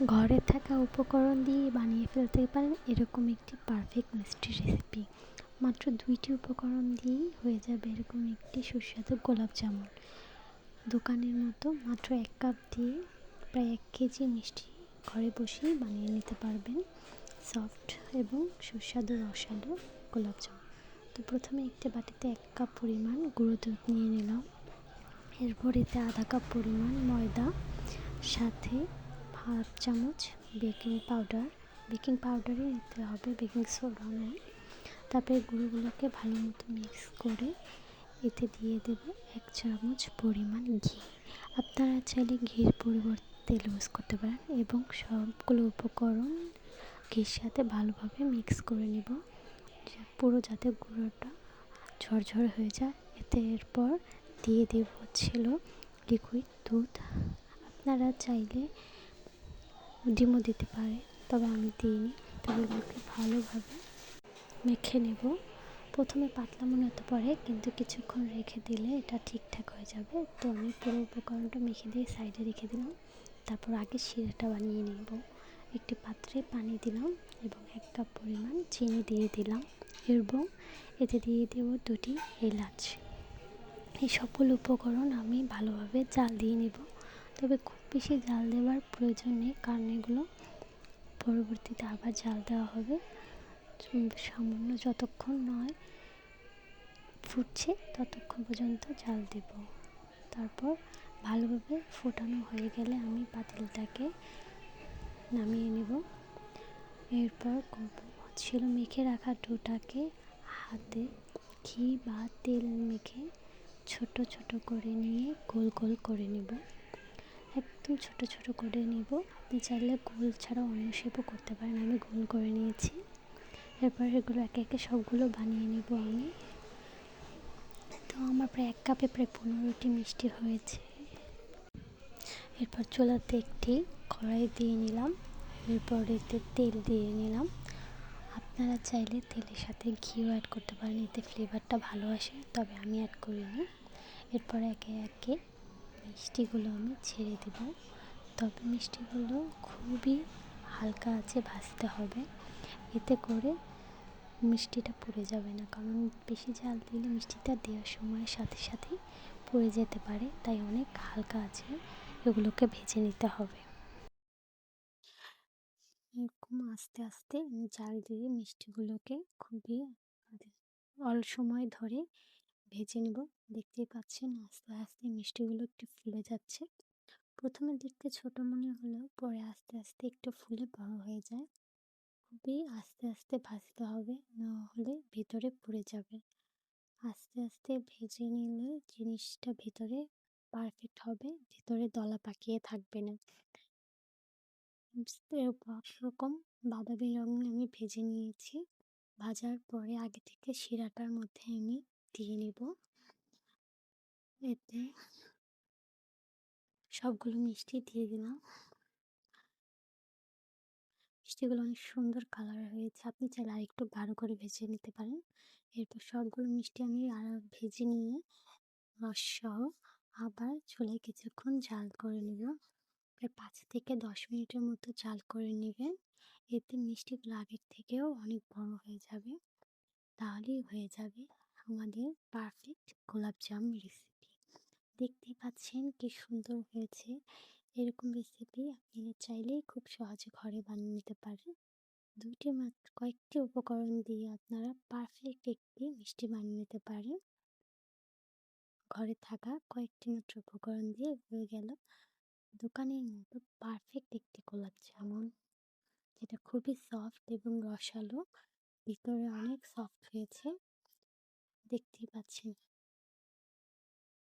ঘরে থাকা উপকরণ দিয়ে বানিয়ে ফেলতে পারেন এরকম একটি পারফেক্ট মিষ্টি রেসিপি। মাত্র 2টি উপকরণ দিয়েই হয়ে যাবে এরকম একটি সুস্বাদু গোলাপ জামুন। দোকানের মতো মাত্র 1 কাপ দিয়ে প্রায় 1 কেজি মিষ্টি ঘরে বসেই বানিয়ে নিতে পারবেন সফট এবং সুস্বাদু রসালো গোলাপ জামুন। তো প্রথমে একটি বাটিতে 1 কাপ পরিমাণ গুঁড়ো দুধ নিয়ে নিলাম। এরপর এতে আধা কাপ পরিমাণ ময়দা, সাথে হাফ চামচ বেকিং পাউডারে নিতে হবে, বেকিং সোডা নয়। তারপরে গুঁড়োগুলোকে ভালো মতো মিক্স করে এতে দিয়ে দেব 1 চামচ পরিমাণ ঘি। আপনারা চাইলে ঘির পরিবর্তে তেল ইউজ করতে পারেন এবং সবগুলো উপকরণ ঘির সাথে ভালোভাবে মিক্স করে নেব পুরো যাতে গুঁড়োটা ঝরঝরে হয়ে যায়। এরপর দিয়ে দেব লিকুইড দুধ। আপনারা চাইলে ডিমও দিতে পারে, তবে আমি দিইনি। তবে এগুলোকে ভালোভাবে মেখে নেব। প্রথমে পাতলা মনে হতে পারে, কিন্তু কিছুক্ষণ রেখে দিলে এটা ঠিকঠাক হয়ে যাবে। তো আমি পুরো উপকরণটা মেখে দিয়ে সাইডে রেখে দিলাম। তারপর আগে শিরাটা বানিয়ে নেব। একটি পাত্রে পানি দিলাম এবং 1 কাপ পরিমাণ চিনি দিয়ে দিলাম এবং এতে দিয়ে দেব 2টি এলাচ। এই সকল উপকরণ আমি ভালোভাবে জাল দিয়ে নেব। তবে খুব বেশি জাল দেওয়ার প্রয়োজন নেই, কারণ এগুলো পরবর্তীতে আবার জাল দেওয়া হবে। সামান্য যতক্ষণ নয় ফুটছে ততক্ষণ পর্যন্ত জাল দেব। তারপর ভালোভাবে ফোটানো হয়ে গেলে আমি পাতিলটাকে নামিয়ে নেব। এরপর মেখে রাখা ডোটাকে হাতে ঘি বা তেল মেখে ছোট ছোট করে নিয়ে গোল গোল করে নেব। একদম ছোট ছোট করে নেব। আপনি চাইলে গোল ছাড়া অন্য শেপও করতে পারেন। আমি গোল করে নিয়েছি। এরপর এগুলো একে একে সবগুলো বানিয়ে নেব আমি। তো আমার প্রায় 1 কাপে প্রায় 15টি মিষ্টি হয়েছে। এরপর চুলাতে একটি কড়াই দিয়ে নিলাম। এরপর এতে তেল দিয়ে নিলাম। আপনারা চাইলে তেলের সাথে ঘিও অ্যাড করতে পারেন, এতে ফ্লেভারটা ভালো আসে, তবে আমি অ্যাড করিনি। এরপর একে একে মিষ্টিগুলো আমি ছেড়ে দেব। তবে মিষ্টিগুলো খুবই হালকা আঁচে ভাজতে হবে, এতে করে মিষ্টিটা পুড়ে যাবে না। কারণ বেশি জাল দিলে মিষ্টিটা দেওয়ার সময় সাথে সাথেই পুড়ে যেতে পারে, তাই অনেক হালকা আঁচে এগুলোকে ভেজে নিতে হবে। এরকম আস্তে আস্তে আমি জাল দিয়ে মিষ্টিগুলোকে খুবই অল্প সময় ধরে ভেজে নেব। দেখতেই পাচ্ছেন আস্তে আস্তে মিষ্টিগুলো একটু ফুলে যাচ্ছে। প্রথমে দেখতে ছোট মনে হলেও পরে আস্তে আস্তে একটু ফুলে বড় হয়ে যায়। খুবই আস্তে আস্তে ভাজতে হবে, না হলে ভিতরে পুড়ে যাবে। আস্তে আস্তে ভেজে নিলে জিনিসটা ভিতরে পারফেক্ট হবে, ভিতরে দলা পাকিয়ে থাকবে না। রকম বাদামি রঙে আমি ভেজে নিয়েছি। ভাজার পরে আগে থেকে শিরাটার মধ্যে আমি দিয়ে নেব। এতে সবগুলো মিষ্টি দিয়ে দিলাম। মিষ্টিগুলো অনেক সুন্দর কালার হয়েছে। আপনি চাইলে আরেকটু গাঢ় করে ভেজে নিতে পারেন। এরপর সবগুলো মিষ্টি আমি ভেজে নিয়ে রসসহ আবার চুলায় কিছুক্ষণ জাল করে নেব। প্রায় 5 থেকে 10 মিনিটের মতো জাল করে নেবেন। এতে মিষ্টিগুলো আগের থেকেও অনেক বড় হয়ে যাবে। তাহলেই হয়ে যাবে আমাদের পারফেক্ট গোলাপ জামুন রেসিপি। দেখতেই পাচ্ছেন কি সুন্দর হয়েছে। এরকম রেসিপি আপনি চাইলেই খুব সহজে ঘরে বানিয়ে নিতে পারেন। কয়েকটি উপকরণ দিয়ে আপনারা পারফেক্ট একটি মিষ্টি বানিয়ে নিতে পারেন। ঘরে থাকা কয়েকটি মাত্র উপকরণ দিয়ে হয়ে গেল দোকানের মতো পারফেক্ট একটি গোলাপ জামুন, যেটা খুবই সফট এবং রসালো, ভিতরে অনেক সফট হয়েছে। দেখতেই পাচ্ছেন।